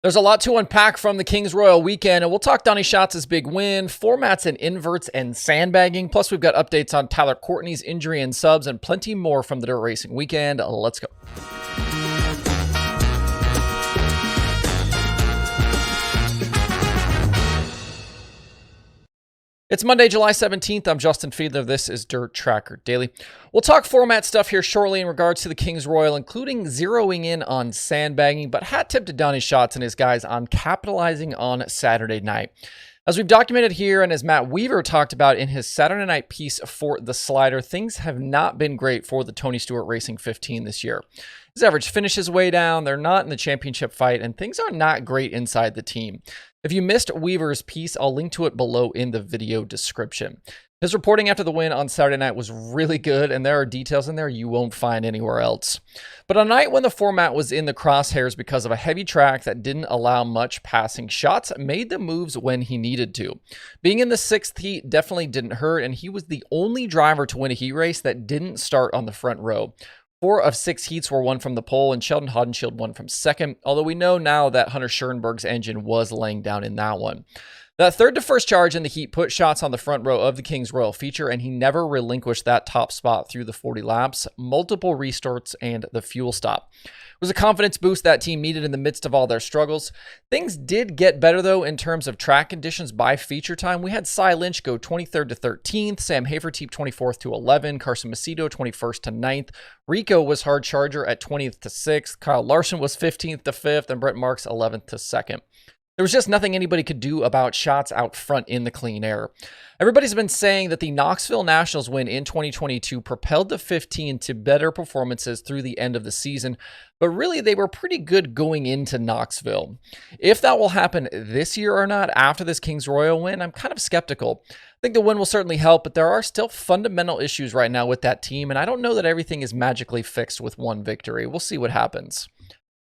There's a lot to unpack from the Kings Royal weekend, and we'll talk Donny Schatz's big win, formats and inverts, and sandbagging. Plus, we've got updates on Tyler Courtney's injury and subs, and plenty more from the dirt racing weekend. Let's go. It's Monday, July 17th. I'm Justin Fiedler. This is Dirt Tracker Daily. We'll talk format stuff here shortly in regards to the Kings Royal, including zeroing in on sandbagging, but hat tip to Donny Schatz and his guys on capitalizing on Saturday night. As we've documented here, and as Matt Weaver talked about in his Saturday night piece for The Slider, things have not been great for the Tony Stewart Racing 15 this year. His average finish is way down, they're not in the championship fight, and things are not great inside the team. If you missed Weaver's piece, I'll link to it below in the video description. His reporting after the win on Saturday night was really good, and there are details in there you won't find anywhere else. But on a night when the format was in the crosshairs because of a heavy track that didn't allow much passing, Schatz made the moves when he needed to. Being in the 6th heat definitely didn't hurt, and he was the only driver to win a heat race that didn't start on the front row. 4 of 6 heats were won from the pole, and Sheldon Haudenschild won from second, although we know now that Hunter Schoenberg's engine was laying down in that one. That third to first charge in the heat put Schatz on the front row of the Kings Royal feature, and he never relinquished that top spot through the 40 laps, multiple restarts, and the fuel stop. It was a confidence boost that team needed in the midst of all their struggles. Things did get better, though, in terms of track conditions by feature time. We had Cy Lynch go 23rd to 13th, Sam Hafertepe 24th to 11th, Carson Macedo 21st to 9th, Rico was hard charger at 20th to 6th, Kyle Larson was 15th to 5th, and Brett Marks 11th to 2nd. There was just nothing anybody could do about Schatz out front in the clean air. Everybody's been saying that the Knoxville Nationals win in 2022 propelled the 15 to better performances through the end of the season, but really they were pretty good going into Knoxville. If that will happen this year or not after this Kings Royal win, I'm kind of skeptical. I think the win will certainly help, but there are still fundamental issues right now with that team, and I don't know that everything is magically fixed with one victory. We'll see what happens.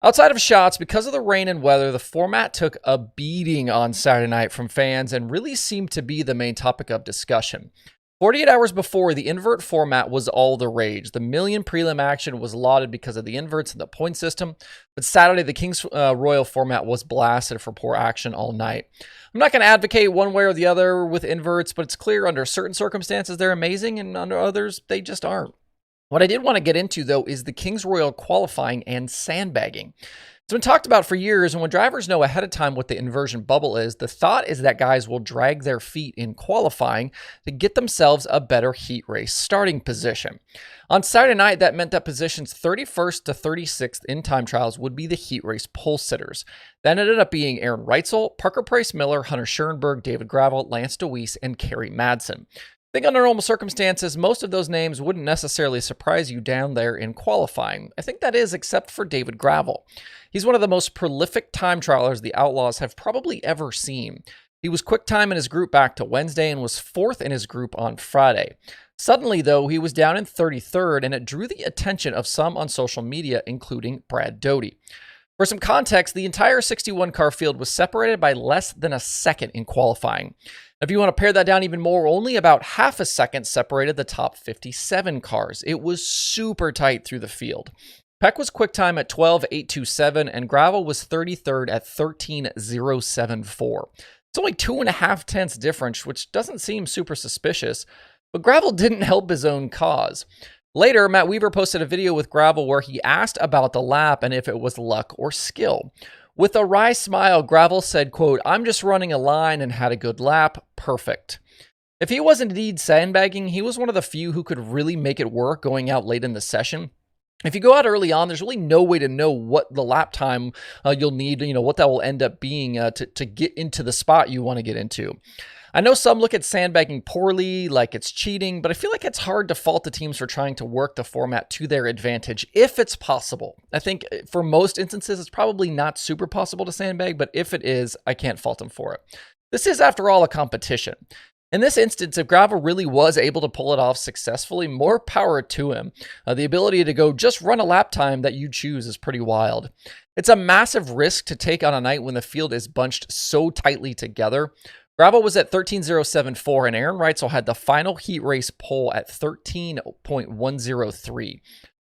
Outside of Schatz, because of the rain and weather, the format took a beating on Saturday night from fans and really seemed to be the main topic of discussion. 48 hours before, the invert format was all the rage. The million prelim action was lauded because of the inverts and the point system, but Saturday, the Kings Royal format was blasted for poor action all night. I'm not going to advocate one way or the other with inverts, but it's clear under certain circumstances they're amazing, and under others, they just aren't. What I did want to get into, though, is the Kings Royal qualifying and sandbagging. It's been talked about for years, and when drivers know ahead of time what the inversion bubble is, the thought is that guys will drag their feet in qualifying to get themselves a better heat race starting position. On Saturday night, that meant that positions 31st to 36th in time trials would be the heat race pole sitters. That ended up being Aaron Reitzel, Parker Price-Miller, Hunter Schoenberg, David Gravel, Lance DeWeese, and Kerry Madsen. I think under normal circumstances, most of those names wouldn't necessarily surprise you down there in qualifying. I think that is, except for David Gravel. He's one of the most prolific time trialers the Outlaws have probably ever seen. He was quick time in his group back to Wednesday and was 4th in his group on Friday. Suddenly, though, he was down in 33rd, and it drew the attention of some on social media, including Brad Doty. For some context, the entire 61-car field was separated by less than a second in qualifying. If you want to pare that down even more, only about half a second separated the top 57 cars. It was super tight through the field. Peck was quick time at 12.827, and Gravel was 33rd at 13.074. It's only 2.5 tenths difference, which doesn't seem super suspicious, but Gravel didn't help his own cause. Later, Matt Weaver posted a video with Gravel where he asked about the lap and if it was luck or skill. With a wry smile, Gravel said, quote, "I'm just running a line and had a good lap. Perfect." If he was indeed sandbagging, he was one of the few who could really make it work going out late in the session. If you go out early on, there's really no way to know what the lap time you'll need, what that will end up being to get into the spot you want to get into. I know some look at sandbagging poorly, like it's cheating, but I feel like it's hard to fault the teams for trying to work the format to their advantage, if it's possible. I think for most instances, it's probably not super possible to sandbag, but if it is, I can't fault them for it. This is, after all, a competition. In this instance, if Gravel really was able to pull it off successfully, more power to him. The ability to go just run a lap time that you choose is pretty wild. It's a massive risk to take on a night when the field is bunched so tightly together. Gravel was at 13.074, and Aaron Reitzel had the final heat race pole at 13.103.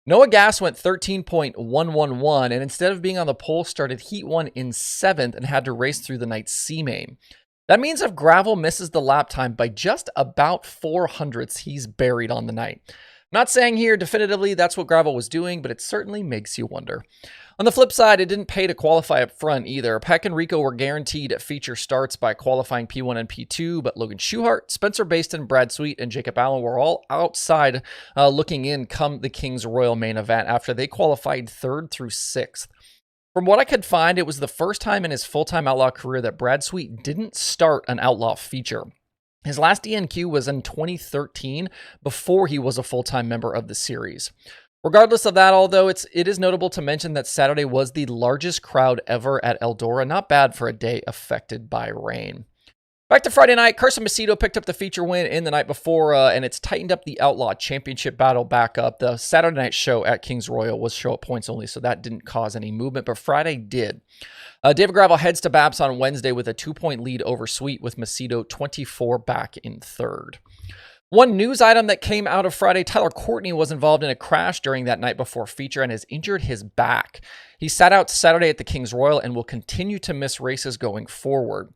Noah Gass went 13.111, and instead of being on the pole, started Heat 1 in 7th and had to race through the night's C main. That means if Gravel misses the lap time by just about 400ths, he's buried on the night. Not saying here definitively that's what Gravel was doing, but it certainly makes you wonder. On the flip side, it didn't pay to qualify up front either. Peck and Rico were guaranteed feature starts by qualifying P1 and P2, but Logan Schuchart, Spencer Baston, Brad Sweet, and Jacob Allen were all outside looking in come the Kings Royal main event after they qualified 3rd through 6th. From what I could find, it was the first time in his full-time Outlaw career that Brad Sweet didn't start an Outlaw feature. His last DNQ was in 2013, before he was a full-time member of the series. Regardless of that, although it is notable to mention that Saturday was the largest crowd ever at Eldora. Not bad for a day affected by rain. Back to Friday night, Carson Macedo picked up the feature win in the night before, and it's tightened up the Outlaw Championship battle back up. The Saturday night show at Kings Royal was show at points only, so that didn't cause any movement, but Friday did. David Gravel heads to Babs on Wednesday with a 2-point lead over Sweet, with Macedo 24 back in 3rd. One news item that came out of Friday, Tyler Courtney was involved in a crash during that night before feature and has injured his back. He sat out Saturday at the Kings Royal and will continue to miss races going forward.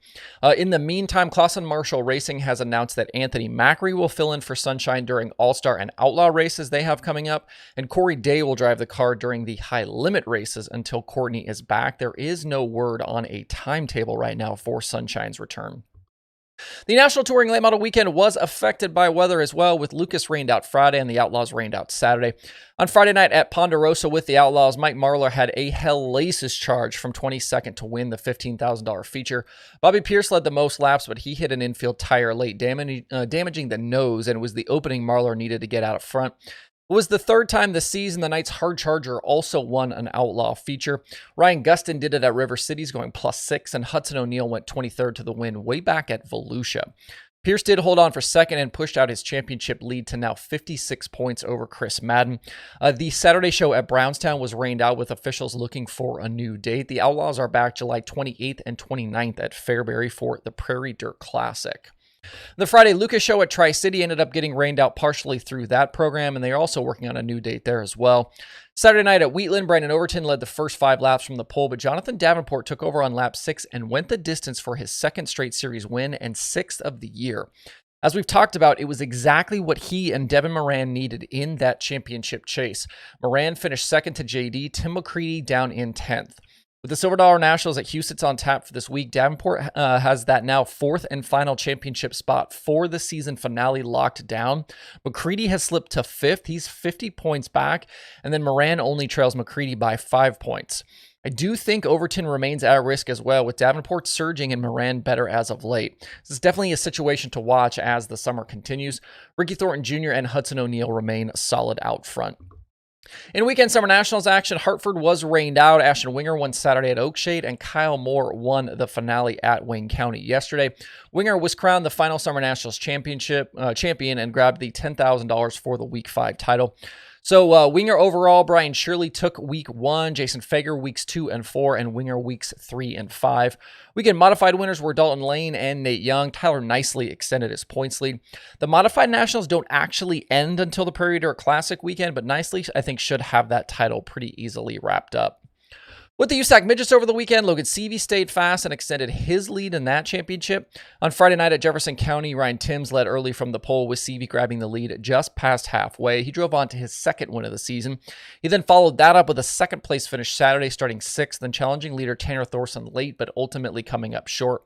In the meantime, Clausen Marshall Racing has announced that Anthony Macri will fill in for Sunshine during All-Star and Outlaw races they have coming up, and Corey Day will drive the car during the high limit races until Courtney is back. There is no word on a timetable right now for Sunshine's return. The National Touring Late Model Weekend was affected by weather as well, with Lucas rained out Friday and the Outlaws rained out Saturday. On Friday night at Ponderosa with the Outlaws, Mike Marlar had a hellacious charge from 22nd to win the $15,000 feature. Bobby Pierce led the most laps, but he hit an infield tire late, damaging the nose, and it was the opening Marlar needed to get out of front. It was the 3rd time this season the Knights hard charger also won an Outlaw feature. Ryan Gustin did it at River Cities, going +6, and Hudson O'Neill went 23rd to the win way back at Volusia. Pierce did hold on for 2nd and pushed out his championship lead to now 56 points over Chris Madden. The Saturday show at Brownstown was rained out, with officials looking for a new date. The Outlaws are back July 28th and 29th at Fairbury for the Prairie Dirt Classic. The Friday Lucas show at Tri-City ended up getting rained out partially through that program, and they are also working on a new date there as well. Saturday night at Wheatland, Brandon Overton led the first 5 laps from the pole, but Jonathan Davenport took over on lap 6 and went the distance for his 2nd straight series win and 6th of the year. As we've talked about, it was exactly what he and Devin Moran needed in that championship chase. Moran finished 2nd to JD, Tim McCready down in 10th. With the Silver Dollar Nationals at Houston's on tap for this week, Davenport has that now 4th and final championship spot for the season finale locked down. McCready has slipped to 5th. He's 50 points back, and then Moran only trails McCready by 5 points. I do think Overton remains at risk as well, with Davenport surging and Moran better as of late. This is definitely a situation to watch as the summer continues. Ricky Thornton Jr. and Hudson O'Neill remain solid out front. In weekend Summer Nationals action, Hartford was rained out. Ashton Winger won Saturday at Oakshade, and Kyle Moore won the finale at Wayne County yesterday. Winger was crowned the final Summer Nationals champion and grabbed the $10,000 for the Week 5 title. So Winger overall, Brian Shirley took Week 1, Jason Fager Weeks 2 and 4, and Winger Weeks 3 and 5. Weekend modified winners were Dalton Lane and Nate Young. Tyler Nicely extended his points lead. The modified nationals don't actually end until the Prairie Dirt Classic weekend, but Nicely, I think, should have that title pretty easily wrapped up. With the USAC Midgets over the weekend, Logan Seavey stayed fast and extended his lead in that championship. On Friday night at Jefferson County, Ryan Timms led early from the pole, with Seavey grabbing the lead just past halfway. He drove on to his 2nd win of the season. He then followed that up with a 2nd place finish Saturday, starting 6th and challenging leader Tanner Thorson late, but ultimately coming up short.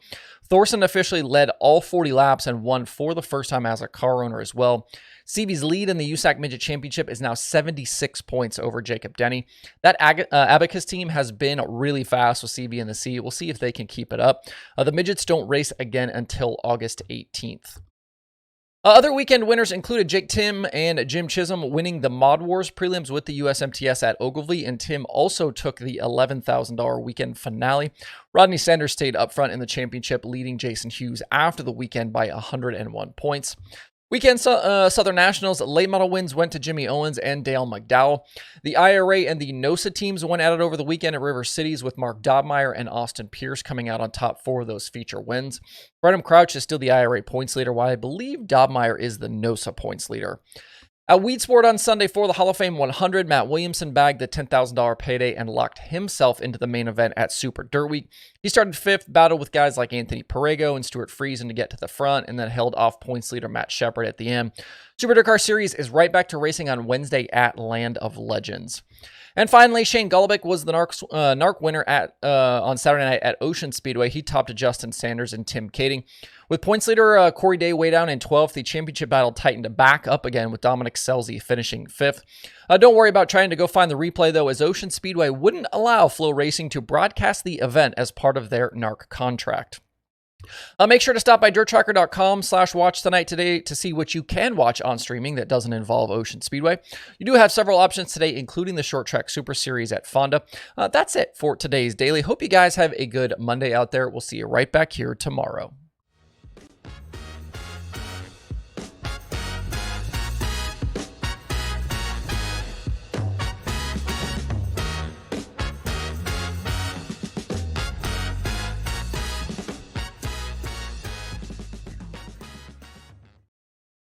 Thorson officially led all 40 laps and won for the first time as a car owner as well. Seavey's lead in the USAC Midget Championship is now 76 points over Jacob Denny. That Abacus team has been really fast with Seavey in the C. We'll see if they can keep it up. The Midgets don't race again until August 18th. Other weekend winners included Jake Tim and Jim Chisholm winning the Mod Wars prelims with the USMTS at Ogilvy, and Tim also took the $11,000 weekend finale. Rodney Sanders stayed up front in the championship, leading Jason Hughes after the weekend by 101 points. Weekend Southern Nationals late model wins went to Jimmy Owens and Dale McDowell. The IRA and the NOSA teams went at it over the weekend at River Cities, with Mark Dobmeyer and Austin Pierce coming out on top for those feature wins. Brenham Crouch is still the IRA points leader, while I believe Dobmeyer is the NOSA points leader. At Weed Sport on Sunday for the Hall of Fame 100, Matt Williamson bagged the $10,000 payday and locked himself into the main event at Super Dirt Week. He started fifth, battled with guys like Anthony Perego and Stuart Friesen to get to the front, and then held off points leader Matt Shepard at the end. Super Dirt Car Series is right back to racing on Wednesday at Land of Legends. And finally, Shane Golobic was the NARC winner on Saturday night at Ocean Speedway. He topped Justin Sanders and Tim Kading. With points leader Corey Day way down in 12th, the championship battle tightened back up again with Dominic Scelzi finishing 5th. Don't worry about trying to go find the replay, though, as Ocean Speedway wouldn't allow Flow Racing to broadcast the event as part of their NARC contract. Make sure to stop by dirttracker.com/watch tonight today to see what you can watch on streaming that doesn't involve Ocean Speedway. You do have several options today, including the Short Track Super Series at Fonda. That's it for today's daily. Hope you guys have a good Monday out there. We'll see you right back here tomorrow.